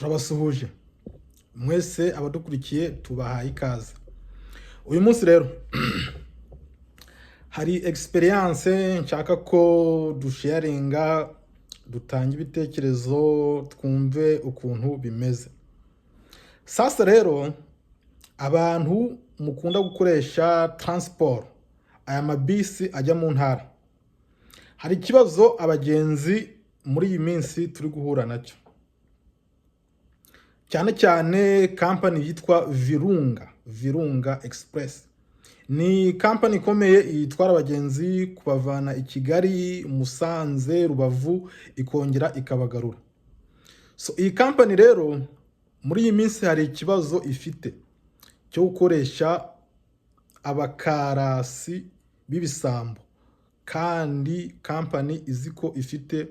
turabasuhuje mwese abadukurikiye tubahaye ikaze. Uyu munsi rero hari experience nshaka ko dusharinga, dutanga ibitekerezo, twumve ukuntu bimeze. Sasa rero abantu mukunda gukoresha transport, aya mabisi ajya mu ntara, hari ikibazo abagenzi muri iyi minsi turi guhura nacyo, cyane cyane company yitwa Virunga Express. Ni company ikomeye itwara abagenzi kubavana i Kigali, Musanze, Rubavu ikongera ikabagarura. So iyi company rero muri iyi minsi hari ikibazo ifite cyo gukoresha abakarasi b'ibisambo, kandi company iziko ifite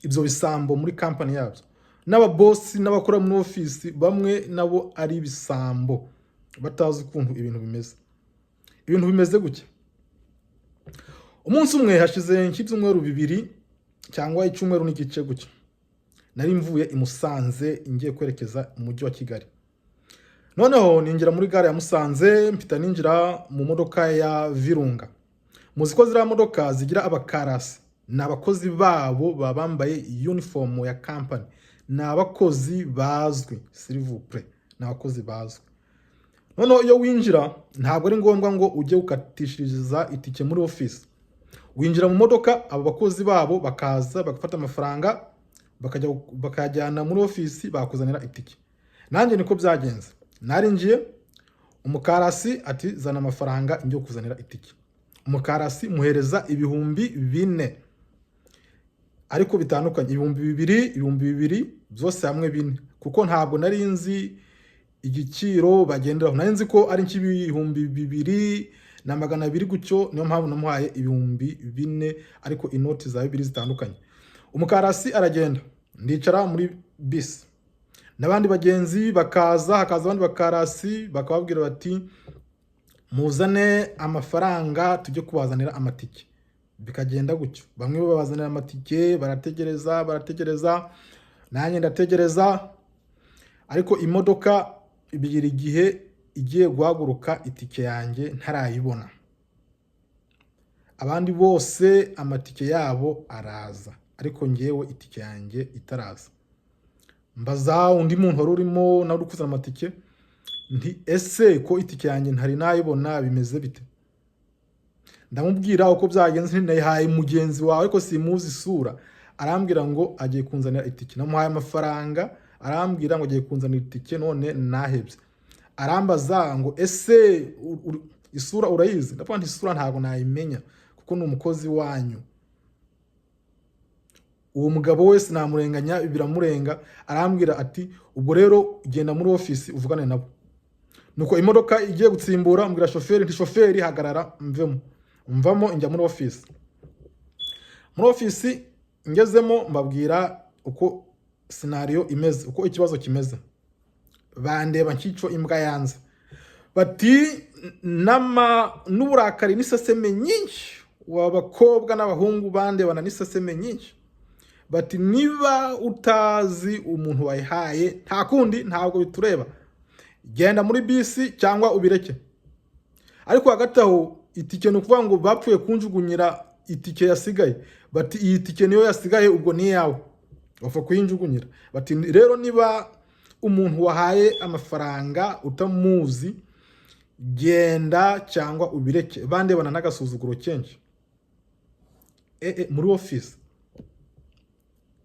ibyo bisambo muri company yabyo. N'ababosi n'abakora mu office bamwe nabo ari ibisambo batazi ukuntu ibintu bimeze. Ibintu bimeze gutya: umunsi umwe hashize nk'ibyumweru bibiri cyangwa icyumweru n'igice gutya, nari mvuye i Musanze ngiye kwerekeza mu mujyi wa Kigali. Noneho ninjira muri gare ya Musanze, mpita ninjira mu modoka ya Virunga. Muzi ko ziriya modoka zigira abakarasi, ni abakozi babo babambaye uniform ya company, ni abakozi bazwi, s'il vous plaît, ni abakozi bazwi. Noneho iyo winjira ntabwo ari ngombwa ngo ujye ukatishiriza itike muri office. Winjira mu modoka, abo bakozi babo bakaza bagafata amafaranga bakajyana muri office bakuzanira itike. Nanjye niko byagenze. Narinjiye, umukarasi ati zana amafaranga njye kuzanira itike. Umukarasi muhereza ibihumbi 4, ariko bitandukanye, ibihumbi bibiri byose hamwe 4, kuko ntabwo nari nzi igiciro bagenderaho. Nari nzi ko ari nk'ibihumbi 2,200 gutyo, niyo mpamvu namuhaye ibihumbi 4, ariko inoti za 2 zitandukanye. Umukarasi aragenda, ndicara muri bisi, n'abandi bagenzi hakaza abandi bakarasi bakababwira bati muzane amafaranga tujye kubazanira amatike. Bikagenda gutyo, bamwe babazanira amatike, barategereza, nanjye ndategereza, ariko imodoka bigira igihe igiye guhaguruka itike yanjye ntarayibona. Abandi bose amatike yabo araza, ariko ngewe itike yanjye itaraza. Mbaza undi muntu wari urimo nawe uri kuzana amatike, nti ese ko itike yanjye ntari nayibona bimeze bite? Ndamubwira uko byagenze, nayihaye mugenzi wawe ariko simuzi isura. Arambwira ngo agiye kunzanira itike. Namuhaye amafaranga, arambwira ngo agiye kunzanira itike, none nahebye. Arambaza ngo ese isura urayizi? Ndavuga nti isura ntabwo nayimenya kuko ni umukozi wanyu. Uwo mugabo wese namurenganya, biramurenga. Arambwira ati ubwo rero genda muri office uvugane nabo. Nuko imodoka igiye gutsimbura, mbwira shoferi nti shoferi hagarara mvamo njya muri office. Muri office ngezemo mbabwira uko scenario imeze, uko ikibazo kimeze. Bandeba nkico imbwa yanze, bati n'uburakari n'iseseme nyinshi, w'abakobwa n'abahungu bandebana n'iseseme nyinshi. Bati niba utazi umuntu wayihaye nta kundi, ntabwo bitureba, genda muri bisi cyangwa ubireke. Ariko hagati aho itike nukuvuga ngo bapfuye kunjugunyira itike yasigaye. Bati iyi tike niyo yasigaye, ubwo ni yawe, bapfa kuyinjugunyira. Bati rero niba umuntu wahaye amafaranga utamuzi, genda cyangwa ubireke. Bandebana n'agasuzuguro kenshi muri office,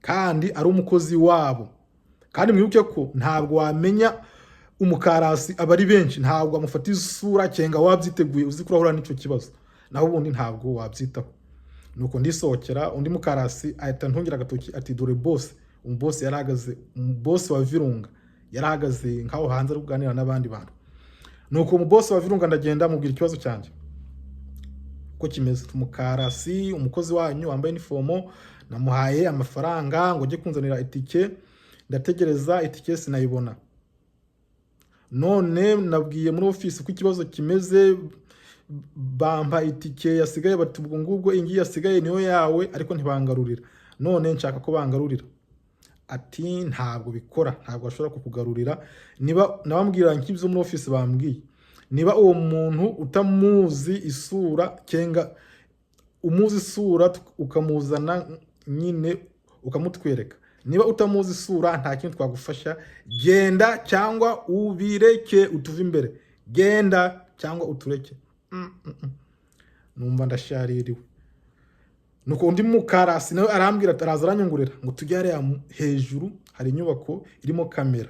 kandi ari umukozi wabo. Kandi mwibuke ko ntabwo wamenya umukarasi abari benshi, ntabwo amufata isura cyangwa wabyiteguye uzi kurahura n'icyo kibazo, naho ubundi ntabwo wabyitaho. Nuko ndisohokera, undi mukarasi ahita ntungira agatoki ati dore boss. Umubosi yarahagaze, umubosi wa Virunga yarahagaze nkaho hanze ari kuganira n'abandi bantu. Nuko umubosi wa Virunga ndagenda mubwira ikibazo cyanjye ko kimeze. Umukarasi, umukozi wanyu wambaye uniform, namuhaye amafaranga ngo ujye kunzanira itike, ndategereza itike sinayibona. None nabwiye muri office ko ikibazo kimeze, bampa itike yasigaye, bati ubwo ngubwo ingi yasigaye niyo yawe, ariko ntibangarurira. None nshaka ko bangarurira. ati ntabwo bikora, ntabwo ashobora kukugarurira. Niba nabambwira nk'ibyo muri office bambwiye, niba uwo muntu utamuzi isura kenga umuzi isura ukamuzana nyine ukamutwereka, niba utamuzi isura nta kintu twagufasha, genda cyangwa ubireke utuve imbere, genda cyangwa utureke. Numva ndashaririwe. Nuko undi mukarasi nawe arambwira ataraza aranyongorera ngo tujyare hejuru, hari inyubako irimo kamera,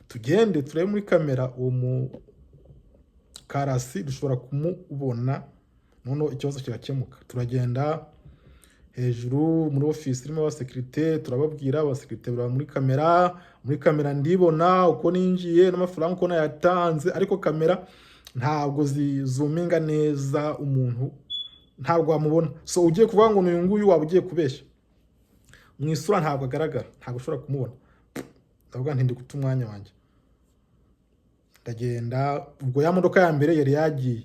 tugende turebe muri kamera uwo mukarasi dushobora kumubona, noneho ikibazo kirakemuka. Turagenda hejuru muri office irimo abasekirite, turababwira abasekirite bari muri kamera ndibona uko ninjiye n'amafaranga uko nayatanze, ariko kamera ntabwo zizuminga neza, umuntu ntabwo wamubona. So ugiye kuvuga ngo uyu nguyu waba ugiye kubeshya, mu isura ntabwo agaragara, ntabwo ushobora kumubona. Ndavuga nti ndi guta umwanya wanjye, ndagenda. Ubwo ya modoka ya mbere yari yagiye,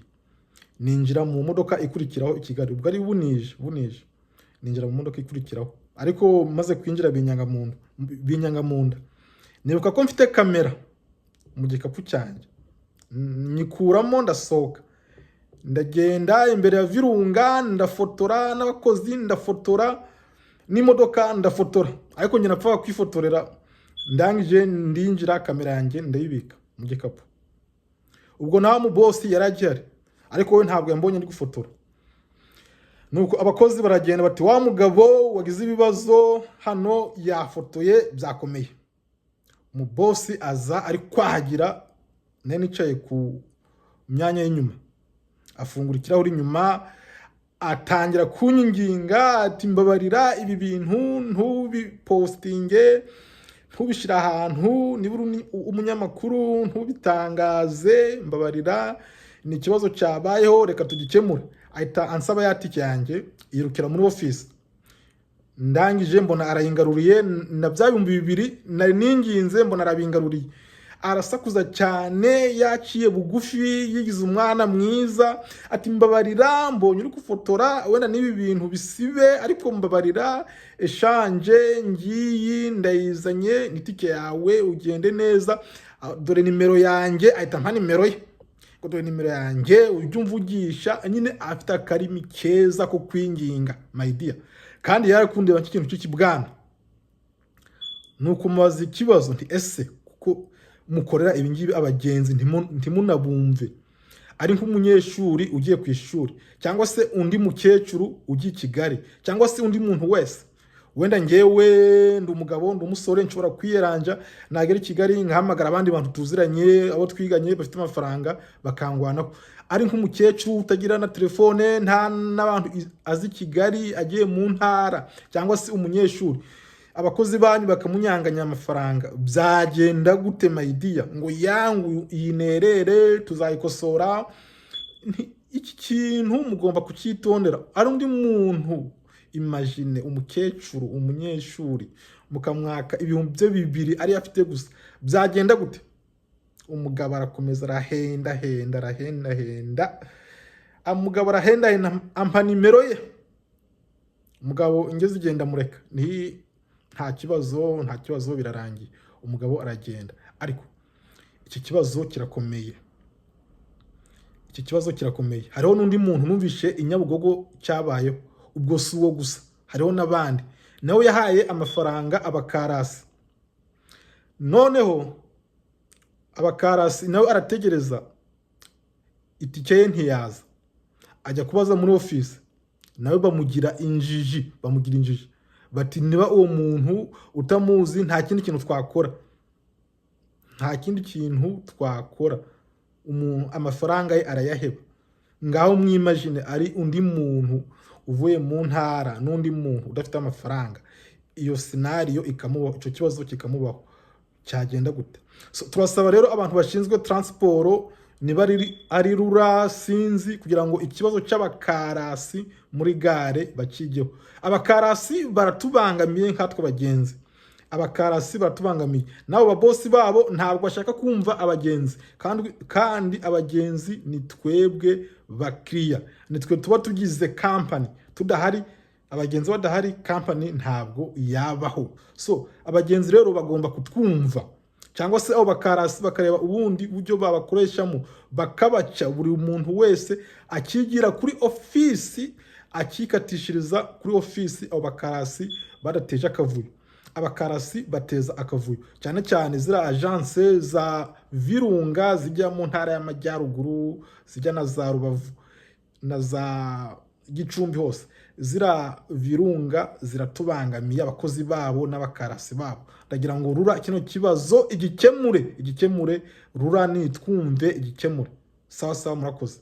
ninjira mu modoka ikurikiraho i Kigali. Ubwo ari bunije ninjira mu modoka ikurikiraho, ariko maze kwinjira binyanga mu nda. Nibuka ko mfite kamera mu gikapu cyanjye, nyikuramo ndasohoka, ndagenda imbere ya Virunga, ndafotora n'abakozi, ndafotora n'imodoka, ndafotora. Ariko njye napfa kwifotorera, ndangije ndinjira, kamera yanjye ndayibika mu gikapu. Ubwo naho mu boss yaragihari, ariko we ntabwo yambonye ndi gufotora. Nuko abakozi baragenda bati wa mugabo wagize ibibazo hano yafotoye byakomeye. Mu boss aza ari kwahagira, nari nicaye ku myanya y'inyuma, afungura ikirahuri inyuma, atangira kunyinginga ati mbabarira ibi bintu ntubipostinge, ntubishira ahantu, niba umunyamakuru ntubitangaze, mbabarira ni ikibazo cyabayeho, reka tugikemure. Ahita ansaba yatike yanjye, yirukira muri office. Ndangije mbona arayingaruriye na bya 2,000 nari ninginze, mbona arabingaruriye. Arasakuza cyane, yaciye bugufi, yigize umwana mwiza, ati mbabarira mbonye uri gufotora, wenda nibi bintu bisibe, ariko mbabarira eshanje ngiyi ndayizanye nitike yawe ugende neza, dore nimero yanjye. Ahita mpa nimero ye, ngo dore nimero yanjye ujye umvugisha. Nyine afite akarimi keza ko kwinginga, my dear, kandi yarakundeba nk'ikintu cy'ikibwana. Nuko mubaza ikibazo nti ese kuko mukorera ibingibi abagenzi ntimunabumve, ari nk'umunyeshuri ugiye ku ishuri, cyangwa se undi mukecuru ugiye i Kigali, cyangwa se undi muntu wese, wenda ngewe ndi umugabo ndi umusore nshobora kwiyeranja, nagera i Kigali nkahamagara abandi bantu tuziranye, abo twiganye bafite amafaranga bakangwanaho. Ari nk'umukecuru utagira na telefone, nta n'abantu azi Kigali, agiye mu ntara, cyangwa se umunyeshuri, abakozi banyu bakamunyanganya amafaranga, byagenda gute my dear? Ngo yangu yinerere tuzayikosora. Iki kintu mugomba kucyitondera. Ari undi muntu, imagine umukecuru, umunyeshuri, mukamwaka ibihumbi 2,000 ari afite gusa, byagenda gute? Umugabo arakomeza arahenda, umugabo arahenda, ampa nimero ye. Umugabo ingeze igenda mureka, nta kibazo birarangiye. Umugabo aragenda, ariko iki kibazo kirakomeye. Hariho n'undi muntu numvishe inyabugogo cyabayeho, ubwo si uwo gusa, hariho n'abandi nawe yahaye amafaranga abakarasi. Noneho abakarasi nawe arategereza, itike ye ntiyaza, ajya kubaza muri office, nawe bamugira injiji. Bati niba uwo muntu utamuzi nta kindi kintu twakora, umuntu amafaranga ye arayaheba. Ngaho mwimagine ari undi muntu uvuye mu ntara n'undi muntu udafite amafaranga, iyo scenario ikamubaho, icyo kibazo kikamubaho, cyagenda gute? So turasaba rero abantu bashinzwe transport, niba ari rura sinzi, kugira ngo ikibazo cy'abakarasi muri gare bakigeho. Abakarasi baratubangamiye nkatwe abagenzi, abakarasi baratubangamiye. Nabo babosi babo ntabwo bashaka kumva abagenzi, kandi abagenzi ni twebwe bakiriya, nitwe tuba tugize company. Tudahari abagenzi badahari company ntabwo yabaho. So abagenzi rero bagomba kutwumva, cyangwa se abo bakarasi bakareba ubundi buryo babakoreshamo, bakabaca buri muntu wese akigira kuri ofisi, akikatishiriza kuri ofisi. Abo bakarasi badateje akavuyo. Abakarasi bateza akavuyo cyane cyane zira agence za Virunga zijya mu ntara y'amajyaruguru, zijya na za Rubavu na za Gicumbi hose. Zira Virunga ziratubangamiye abakozi babo n'abakarasi babo. Ndagira ngo rura kino kibazo igikemure, Rura nitwumve igikemure. Sawa sawa, murakoze.